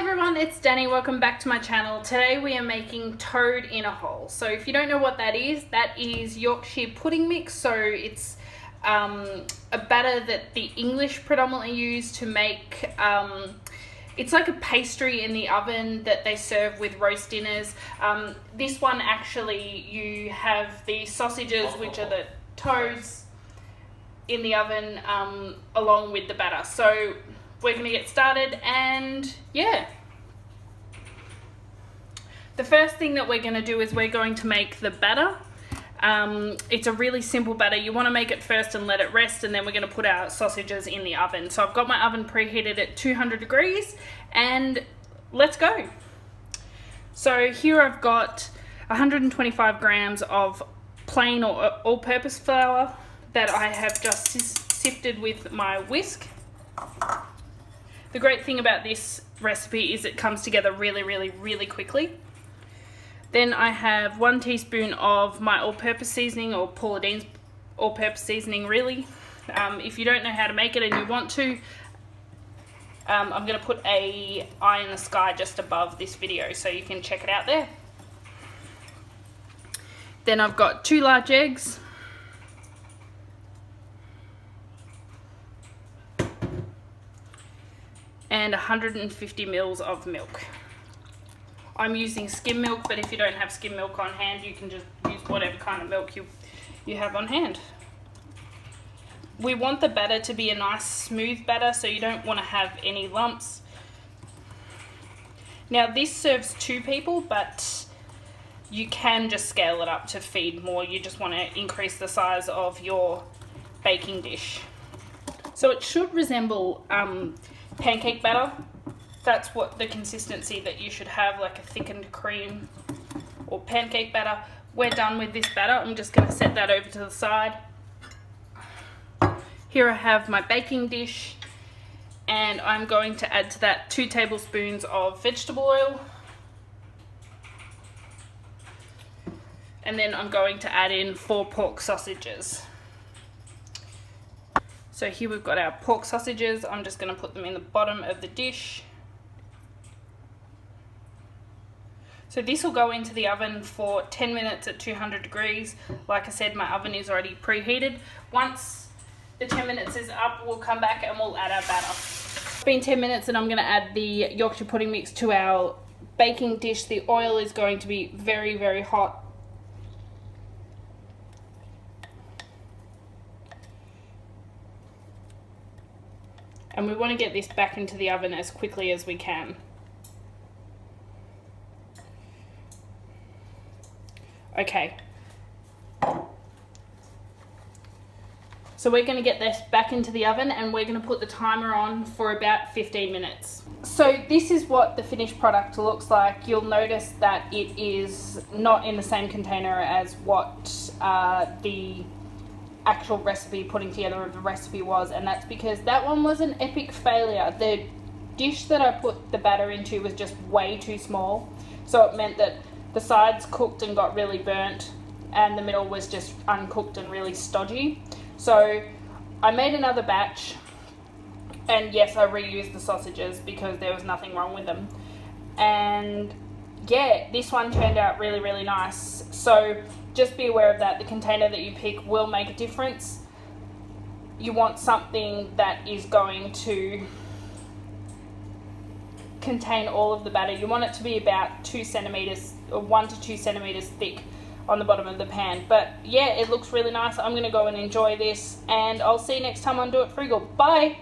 everyone, it's Danny. Welcome back to my channel. Today we are making toad in a hole. So if you don't know what that is Yorkshire pudding mix. So it's a batter that the English predominantly use to make, it's like a pastry in the oven that they serve with roast dinners. This one actually, you have the sausages, which are the toads, in the oven along with the batter. So we're going to get started, and yeah. The first thing that we're going to do is we're going to make the batter. It's a really simple batter. You want to make it first and let it rest, and then we're going to put our sausages in the oven. So I've got my oven preheated at 200 degrees, and let's go. So here I've got 125 grams of plain or all-purpose flour that I have just sifted with my whisk. The great thing about this recipe is it comes together really quickly. Then I have 1 teaspoon of my all-purpose seasoning, or Paula Deen's all-purpose seasoning really. If you don't know how to make it and you want to, I'm going to put a eye in the sky just above this video so you can check it out there. Then I've got 2 large eggs. And 150 mils of milk. I'm using skim milk, but if you don't have skim milk on hand, you can just use whatever kind of milk you have on hand. We want the batter to be a nice smooth batter, so you don't want to have any lumps. Now this serves 2 people, but you can just scale it up to feed more. You just want to increase the size of your baking dish. So it should resemble pancake batter. That's what the consistency that you should have, like a thickened cream or pancake batter. We're done with this batter. I'm just going to set that over to the side. Here I have my baking dish, and I'm going to add to that 2 tablespoons of vegetable oil, and then I'm going to add in 4 pork sausages. So here we've got our pork sausages. I'm just going to put them in the bottom of the dish. So this will go into the oven for 10 minutes at 200 degrees. Like I said, my oven is already preheated. Once the 10 minutes is up, we'll come back and we'll add our batter. It's been 10 minutes and I'm going to add the Yorkshire pudding mix to our baking dish. The oil is going to be very hot. And we want to get this back into the oven as quickly as we can. Okay. So we're going to get this back into the oven, and we're going to put the timer on for about 15 minutes. So this is what the finished product looks like. You'll notice that it is not in the same container as what the actual recipe, putting together of the recipe was, and that's because that one was an epic failure. The dish that I put the batter into was just way too small, so it meant that the sides cooked and got really burnt, and the middle was just uncooked and really stodgy. So I made another batch, and yes, I reused the sausages because there was nothing wrong with them, and yeah, this one turned out really nice. So just be aware of that. The container that you pick will make a difference. You want something that is going to contain all of the batter. You want it to be about 2 centimeters or 1 to 2 centimeters thick on the bottom of the pan. But yeah, it looks really nice. I'm going to go and enjoy this, and I'll see you next time on Do It Frugal. Bye!